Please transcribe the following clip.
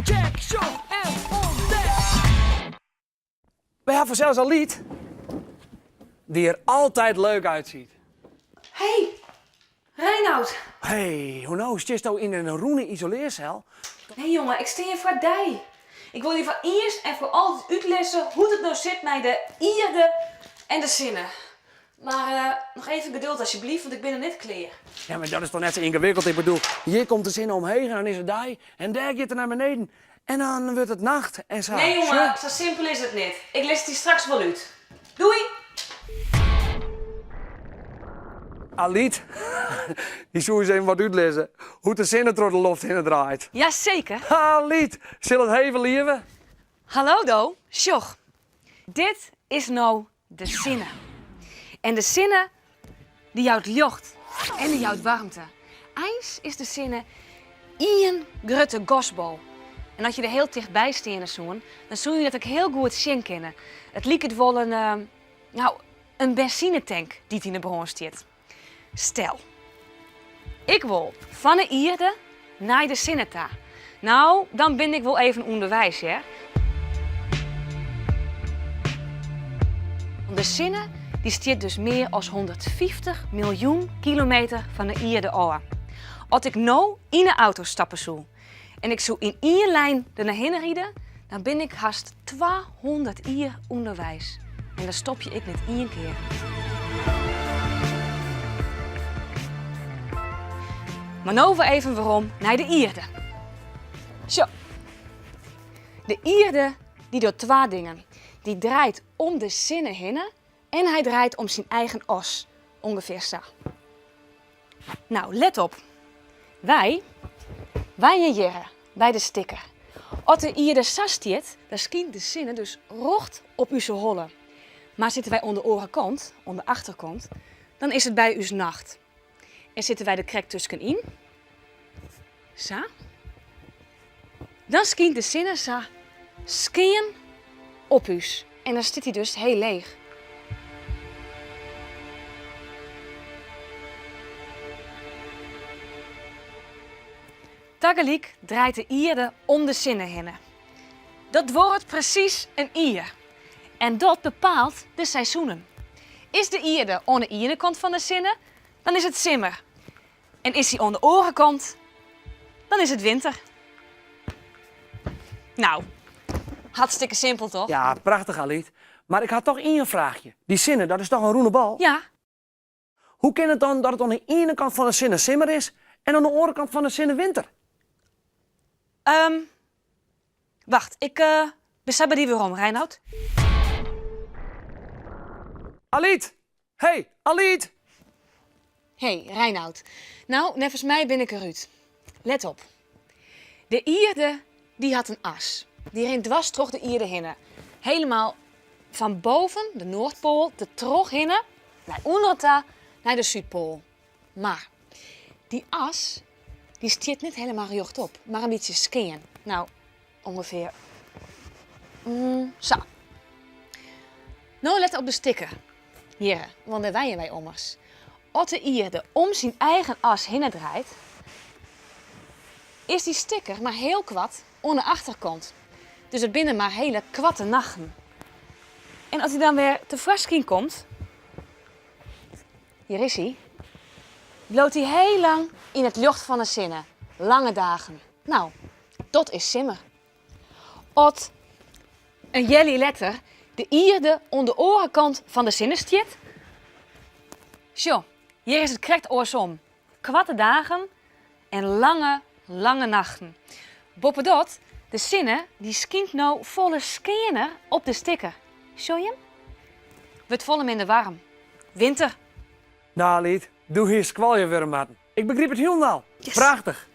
Check, show en ontdek! We hebben zelfs een lied die er altijd leuk uitziet. Hey, Reinoud. Hey, hoe nou? Zit je in een roene isoleercel? Nee jongen, ik sta hier voor die. Ik wil je voor eerst en voor altijd uitlessen hoe het nou zit met de ierde en de zinnen. Maar nog even geduld alsjeblieft, want ik ben er net klaar. Ja, maar dat is toch net zo ingewikkeld. Ik bedoel, hier komt de zin omheen en dan is het die. En daar gaat het naar beneden. En dan wordt het nacht en zo. Nee jongen, zo simpel is het niet. Ik lees het die straks wel uit. Doei! Aliet, die zou eens even wat uitlezen. Hoe de zinnen door de lucht heen draait. Jazeker. Aliet, zal het even lieven? Hallo Do, Sjoch. Dit is nou de zinnen. En de zinnen die houdt lucht en die houdt warmte. IJs is de zinnen Ian Grutte Gosbol. En als je er heel dichtbij staan zoen, dan zul je dat ook heel goed zien kennen. Het liek het wel een benzinetank die in de bron staat. Stel, ik wil van de Ierde naar de Sinneta. Nou, dan ben ik wel even onderwijs, hè. De Sinne die staat dus meer dan 150 miljoen kilometer van de Ierde af. Als ik nou in een auto stappen zou en ik zou in één lijn er naar heen rijden, dan ben ik haast 200 uur onderwijs. En dan stop je ik net één keer. Maar nou weer even waarom naar de Ierde. Zo. De Ierde die doet twee dingen. Die draait om de zinnen heen en hij draait om zijn eigen os. Ongeveer zo. Nou, let op. Wij en Jerre bij de sticker. Als de Ierde sastiet, dan schijnt de zinnen dus rocht op uw hollen. Maar zitten wij onder de orenkant, onder de achterkant, dan is het bij uw nacht. En zitten wij de krek tussenin. Zo. Dan schijnt de zinnen zo skien op u. En dan zit hij dus heel leeg. Tegelijk draait de Ierde om de zinnen heen. Dat wordt precies een ier. En dat bepaalt de seizoenen. Is de Ierde aan de ene kant van de zinnen, dan is het simmer. En is hij aan de andere kant, dan is het winter. Nou, hartstikke simpel toch? Ja, prachtig Aliet. Maar ik had toch één vraagje. Die zinnen, dat is toch een roene bal? Ja. Hoe kan het dan dat het aan de ene kant van de zinnen simmer is en aan de andere kant van de zinnen winter? Wacht, ik besef bij die weer om, Reinoud. Aliet! Hey, Aliet! Hey, Reinoud. Nou, nevens mij ben ik eruit. Let op. De Ierde, die had een as. Die rent dwars terug de Ierde heen. Helemaal van boven, de Noordpool, de trog heen, naar onderta, naar de Zuidpool. Maar die as, die stiert niet helemaal rechtop, maar een beetje skeën. Nou, ongeveer zo. Nou, let op de sticker. Hier, want daar wijden wij ommers. Als de Ierde om zijn eigen as heen draait, is die sticker maar heel kwad aan de achterkant. Dus het binnen maar hele kwatte nachten. En als hij dan weer te Fraskin komt, hier is hij, bloot hij heel lang in het lucht van de zinnen. Lange dagen. Nou, dat is simmer. Als een jelly letter de Ierde aan de orenkant van de zinnen stiet. Zo, hier is het correct oorsom. Kwatte dagen en lange nachten. Boppendot, de zinnen die skient nou volle scanner op de sticker. Zie je hem? Wordt volle minder warm. Winter. Nou Aliet, doe hier squalje weer, maat. Ik begreep het helemaal. Yes. Prachtig.